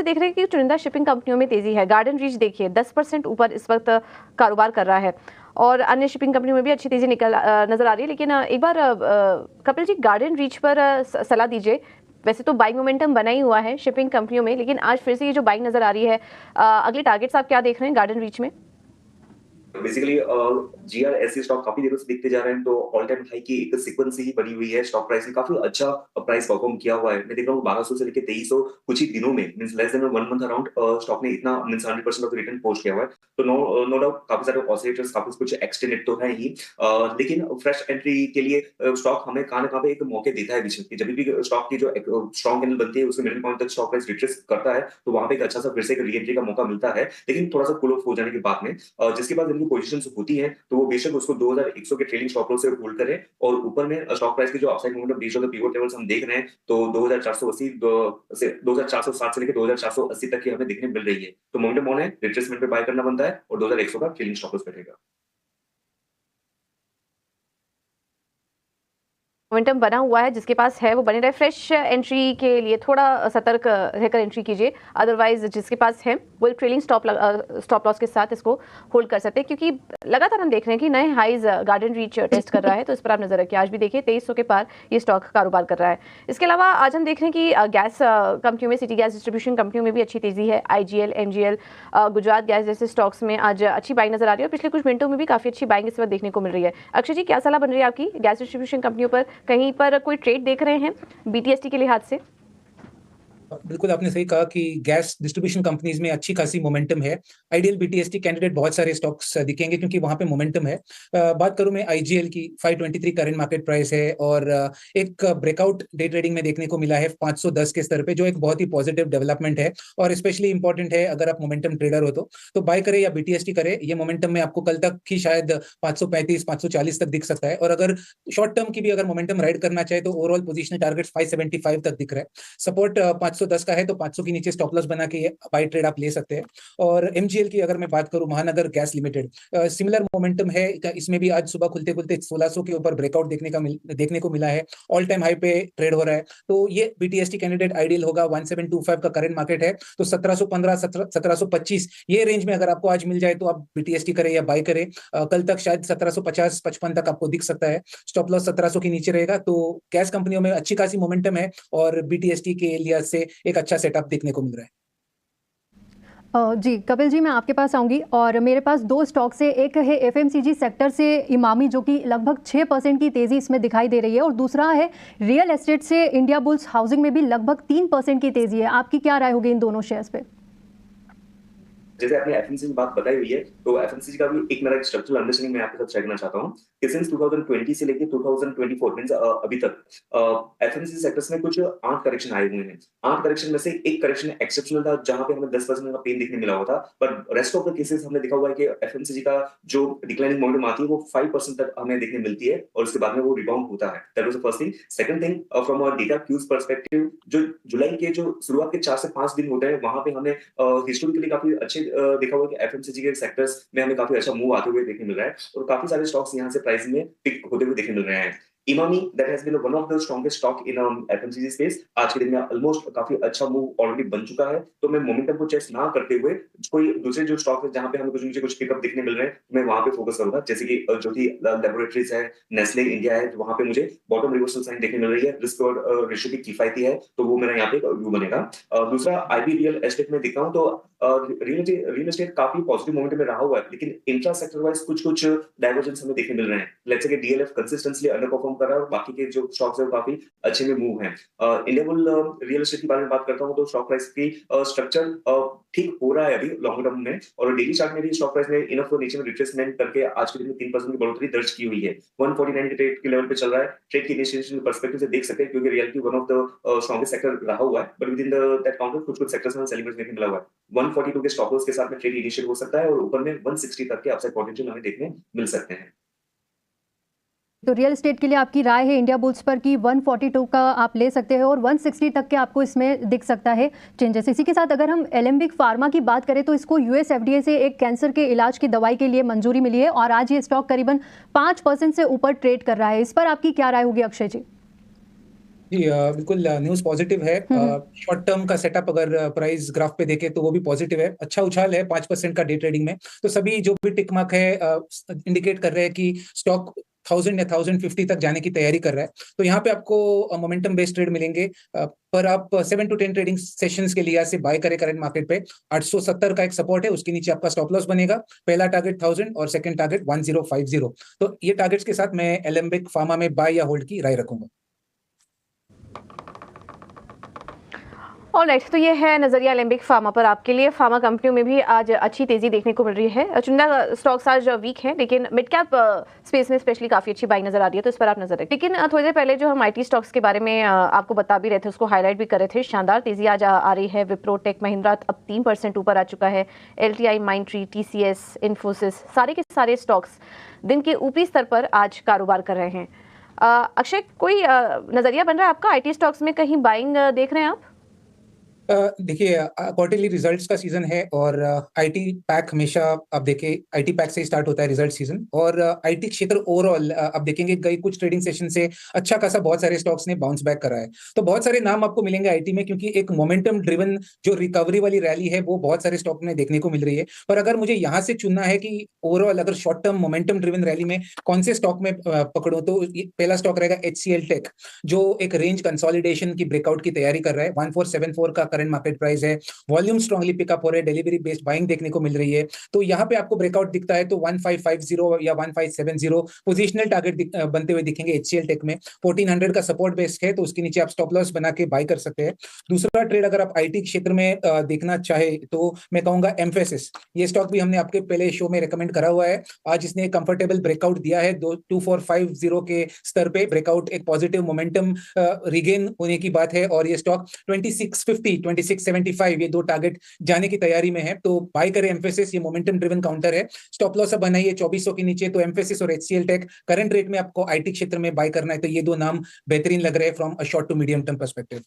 देख रहे हैं कि चुनिंदा शिपिंग कंपनियों में तेजी है। गार्डन रीच देखिए 10% ऊपर इस वक्त कारोबार कर रहा है और अन्य शिपिंग कंपनियों में भी अच्छी तेजी नजर आ रही है। लेकिन एक बार कपिल जी, गार्डन रीच पर सलाह दीजिए। वैसे तो बाइंग मोमेंटम बना ही हुआ है शिपिंग कंपनियों में, लेकिन आज फिर से ये जो बाइंग नजर आ रही है, अगले टारगेट्स आप क्या देख रहे हैं गार्डन रीच में? बेसिकली जीआरएससी स्टॉक काफी देर से दिखते जा रहे हैं, तो ऑल टाइम हाई की एक सीक्वेंस ही बनी हुई है। स्टॉक प्राइस में काफी अच्छा प्राइस परफॉर्म किया हुआ है। मैं देख रहा हूँ 1200 से लेकर 2300 कुछ ही दिनों में, means less than 1 month around, stock ने इतना मींस 100% ऑफ रिटर्न पोस्ट किया हुआ है। तो नो डाउट काफी सारे ऑसिलेटर्स, काफी कुछ एक्सटेंडेड तो है ही, लेकिन फ्रेश एंट्री के लिए स्टॉक हमें कहाँ ना कहाँ पे एक मौके देता है बीच में। जब भी स्टॉक की जो स्ट्रॉन्ग कैंडल बनती है, उसके मिडिल पॉइंट तक स्टॉक प्राइस रिट्रेस करता है, तो वहां पे एक अच्छा सा फिर से एक री एंट्री का मौका मिलता है। लेकिन थोड़ा सा कूल ऑफ हो जाने के बाद में, जिसके बाद इनकी पोजीशंस होती हैं, तो वो बेशक उसको 2100 के ट्रेलिंग स्टॉप लॉस से होल्ड करें, और ऊपर में स्टॉक प्राइस की जो upside momentum based on the pivot levels हम देख रहे हैं, तो 2480 से 2407 से लेकर 2480 तक की हमें देखने मिल रही है। तो मोमेंटम ऑन है, रिट्रेसमेंट पे बाय करना बनता है, और 2100 का ट्रेलिंग स्टॉप लॉस बैठेगा। मोमेंटम बना हुआ है, जिसके पास है वो बने रहे। फ्रेश एंट्री के लिए थोड़ा सतर्क रहकर एंट्री कीजिए, अदरवाइज जिसके पास है वो ट्रेलिंग स्टॉप लॉस के साथ इसको होल्ड कर सकते हैं, क्योंकि लगातार हम देख रहे हैं कि नए हाइज गार्डन रीच टेस्ट कर रहा है। तो इस पर आप नजर रखिए। आज भी देखिए 2300 के पार ये स्टॉक कारोबार कर रहा है। इसके अलावा आज हम देख रहे हैं कि गैस कंपनियों में, सिटी गैस डिस्ट्रीब्यूशन कंपनियों में भी अच्छी तेजी है। आईजीएल, एमजीएल, गुजरात गैस जैसे स्टॉक्स में आज अच्छी बाइंग नजर आ रही है, और पिछले कुछ मिनटों में भी काफी अच्छी बाइंग इस वक्त देखने को मिल रही है। अक्षय जी, क्या सलाह बन रही है आपकी गैस डिस्ट्रीब्यूशन कंपनियों पर? कहीं पर कोई ट्रेड देख रहे हैं बीटीएसटी के लिहाज से? बिल्कुल आपने सही कहा कि गैस डिस्ट्रीब्यूशन कंपनीज में अच्छी खासी मोमेंटम है। आइडियल बीटीएसटी कैंडिडेट बहुत सारे स्टॉक्स दिखेंगे क्योंकि वहां पे मोमेंटम है। बात करूं मैं आईजीएल की, 523 करंट मार्केट प्राइस है, और एक ब्रेकआउट डे ट्रेडिंग में देखने को मिला है 510 के स्तर पे, जो एक बहुत ही पॉजिटिव डेवलपमेंट है और स्पेशली इंपॉर्टेंट है अगर आप मोमेंटम ट्रेडर हो तो बाय करे या बीटीएसटी करे, ये मोमेंटम में आपको कल तक की शायद 535 540 तक दिख सकता है। और अगर शॉर्ट टर्म की भी अगर मोमेंटम राइड करना चाहे तो ओवरऑल पोजिशनल टारगेट 575 तक दिख रहा है। सपोर्ट 510 का है, तो 500 के नीचे स्टॉप लॉस बना के ये बाय ट्रेड आप ले सकते हैं। और एमजीएल की अगर मैं बात करूं, महानगर गैस लिमिटेड, सिमिलर मोमेंटम है। इसमें भी आज सुबह खुलते खुलते 1600 के ऊपर ब्रेकआउट देखने को मिला है। ऑल टाइम हाई पे ट्रेड हो रहा है, तो ये बीटीएसटी कैंडिडेट आइडियल होगा। 1725 का करंट मार्केट है, तो 1715 1725 ये रेंज में अगर आपको आज मिल जाए तो आप बीटीएसटी करें या बाय करें। कल तक शायद 1750 55 तक आपको दिख सकता है। स्टॉप लॉस 1700 के नीचे रहेगा। तो गैस कंपनियों में अच्छी खासी मोमेंटम है और बीटीएसटी के लिहाज से एक अच्छा सेटअप देखने को मिल रहा है। जी कपिल जी, मैं आपके पास आऊंगी और मेरे पास दो स्टॉक से, एक है एफएमसीजी सेक्टर से इमामी, जो कि लगभग 6% की तेजी इसमें दिखाई दे रही है, और दूसरा है रियल एस्टेट से इंडिया बुल्स हाउसिंग में भी लगभग 3% की तेजी है। आपकी क्या राय होगी इन दोनों शेयर्स पे? जैसे आपने एफएमसीजी की बात बताई हुई है, तो एफएमसीजी का भी एक मेरा स्ट्रक्चरल अंडरस्टैंडिंग मैं आपके साथ शेयर करना चाहता हूं कि सिंस 2020 से लेके 2024 मींस अभी तक एफएमसीजी सेक्टर्स में कुछ 8 करेक्शन आए हुए हैं। 8 करेक्शन में से एक करेक्शन एक्सेप्शनल था, जहां पे हमें 10% का पेन देखने मिला हुआ था, but rest of the cases हमने देखा हुआ है कि एफएमसीजी का जो डिक्लाइनिंग मोमेंटम आती है वो 5% तक हमें देखने मिलती है, और उसके बाद में वो रिबाउंड होता है। That was the first thing. Second thing, from a data cues perspective, जो जुलाई के जो शुरुआत के 4 से 5 दिन होते हैं, वहां पे हमें हिस्टोरिकली काफी अच्छे देखा हुआ है कि एफएमसीजी के सेक्टर्स में हमें काफी अच्छा मूव आते हुए देखने मिल रहा है, और काफी सारे स्टॉक्स यहाँ से प्राइस में पिक होते हुए देखने मिल रहे हैं। Emami, that has been one of the strongest stock in FMCG space, आज के दिन में ऑलमोस्ट काफी अच्छा मूव ऑलरेडी बन चुका है। तो मैं मोमेंटम को चेस ना करते हुए कोई दूसरे जो स्टॉक है जहां पे हमें कुछ पिकअप दिखने मिल रहे हैं, मैं वहां पे फोकस करूंगा। जैसे कि ज्योति लैबोरेटरीज है, नेस्ले इंडिया है, वहां पे मुझे बॉटम रिवर्सल साइन देखने मिल रही है, रिस्क और रेशियो भी किफायती है, तो वो मेरा यहाँ पे व्यू बनेगा। दूसरा, आईबी रियल एस्टेट में दिखा हूं तो रियल एस्टेट काफी पॉजिटिव मोमेंटम में रहा हुआ है, लेकिन इंट्रा सेक्टर वाइज कुछ डाइवर्जेंस हमें देखने मिल रहे हैं। लेट्स से कि डीएलएफ कंसिस्टेंटली अंडर परफॉर्म कर रहा है, और बाकी के जो स्टॉक्स है वो काफी अच्छे में मूव हैं। इंडियाबुल रियल एस्टेट के बारे में बात करता हूं तो स्टॉक प्राइस की स्ट्रक्चर ठीक हो रहा है अभी लॉन्ग टर्म में, और डेली चार्ट में भी स्टॉक प्राइस ने इनफ नीचे में रिट्रेसमेंट करके आज के दिन में 3% की बढ़ोतरी दर्ज की हुई है। 149 के ट्रेड के लेवल पे चल रहा है। ट्रेड की इनिशिएशन पर्सपेक्टिव से देख सकते हैं, क्योंकि reality one of the strongest sector रहा हुआ है, but with in that counter कुछ सेक्टर्स में सेलिब्रेट देखने मिला हुआ है। 142 के स्टॉप लॉस के साथ में ट्रेड इनिशिएट हो सकता है, और ऊपर में 160 तक के अपसाइड पोटेंशियल हमें देखने मिल सकते हैं। तो रियल एस्टेट के लिए आपकी राय है इंडिया बुल्स पर कि 142 का आप ले सकते हैं और 160 तक के आपको इसमें दिख सकता है चेंजेस। इसी के साथ अगर हम एलेम्बिक फार्मा की बात करें तो इसको यूएस एफडीए से एक कैंसर के इलाज की दवाई के लिए मंजूरी मिली है, और आज ये स्टॉक करीबन 5% से ऊपर ट्रेड कर रहा है। इस पर आपकी क्या राय होगी अक्षय जी? जी बिल्कुल न्यूज़ पॉजिटिव है। शॉर्ट टर्म का सेटअप अगर प्राइस ग्राफ पे देखें तो वो भी पॉजिटिव है, अच्छा उछाल है 5% का डे ट्रेडिंग में। तो सभी जो भी टिक मार्क है इंडिकेट कर रहे हैं कि स्टॉक 1000 या 1050 तक जाने की तैयारी कर रहा है। तो यहाँ पे आपको मोमेंटम बेस्ड ट्रेड मिलेंगे, पर आप 7 to 10 ट्रेडिंग सेशंस के लिए यहाँ से बाय करें करंट मार्केट पे। 870 का एक सपोर्ट है, उसके नीचे आपका स्टॉप लॉस बनेगा। पहला टारगेट 1000 और सेकंड टारगेट 1050। तो ये टारगेट्स के साथ मैं एलेम्बिक फार्मा में बाय या होल्ड की राय रखूंगा। ऑलराइट, तो ये है नजरिया एलेम्बिक फार्मा पर आपके लिए। फार्मा कंपनियों में भी आज अच्छी तेजी देखने को मिल रही है। चुनिंदा स्टॉक्स आज वीक हैं, लेकिन मिड कैप स्पेस में स्पेशली काफी अच्छी बाइंग नजर आ रही है, तो इस पर आप नजर रखें। लेकिन थोड़ी देर पहले जो हम आईटी स्टॉक्स के बारे में आपको बता भी रहे थे, उसको हाईलाइट भी कर रहे थे। शानदार तेजी आज आ रही है। विप्रो, टेक महिंद्रा अब 3% ऊपर आ चुका है। LTI, माइंडट्री, TCS, इन्फोसिस, सारे के सारे स्टॉक्स दिन के ऊपरी स्तर पर आज कारोबार कर रहे हैं। अक्षय, कोई नजरिया बन रहा है आपका आईटी स्टॉक्स में? कहीं बाइंग देख रहे हैं आप? देखिए क्वार्टरली रिजल्ट्स का सीजन है और आईटी पैक हमेशा आप देखें आईटी पैक से ही स्टार्ट होता है रिजल्ट सीजन। और आईटी क्षेत्र ओवरऑल आप देखेंगे गई कुछ ट्रेडिंग सेशन से अच्छा खासा बहुत सारे स्टॉक्स ने बाउंस बैक करा है। तो बहुत सारे नाम आपको मिलेंगे आईटी में, क्योंकि एक मोमेंटम ड्रिवन जो रिकवरी वाली रैली है वो बहुत सारे स्टॉक में देखने को मिल रही है। पर अगर मुझे यहाँ से चुनना है कि ओवरऑल अगर short term momentum driven rally में कौन से स्टॉक में पकड़ो, तो पहला स्टॉक रहेगा HCL टेक, जो एक रेंज कंसोलिडेशन की ब्रेकआउट की तैयारी कर रहा है। 1474 का करंट मार्केट प्राइस है। वॉल्यूम स्ट्रांगली पिकअप हो रहे हैं, डिलीवरी बेस्ड बाइंग देखने को मिल रही है। तो यहाँ पे आपको ब्रेकआउट दिखता है तो 1550 या 1570 पोजिशनल टारगेट बनते हुए दिखेंगे HCL टेक में। 1400 का सपोर्ट बेस्ड है, तो उसके नीचे आप स्टॉप लॉस बना के बाय कर सकते हैं। दूसरा ट्रेड अगर आप आईटी क्षेत्र में देखना चाहे तो मैं कहूंगा एम्फेसिस। ये स्टॉक भी हमने आपके पहले शो में रेकमेंड करा हुआ है। आज इसने कंफर्टेबल ब्रेकआउट दिया है 2450 के स्तर पे ब्रेकआउट, एक पॉजिटिव मोमेंटम रिगेन होने की बात है। और ये स्टॉक 2650 2675 ये दो टारगेट जाने की तैयारी में है, तो बाय करें एम्फेसिस। ये मोमेंटम ड्रिवन काउंटर है। स्टॉप लॉस अब बनाइए 2400 के नीचे। तो एम्फेसिस और HCL टेक करंट रेट में आपको आईटी क्षेत्र में बाय करना है, तो ये दो नाम बेहतरीन लग रहे हैं from a short to medium term perspective.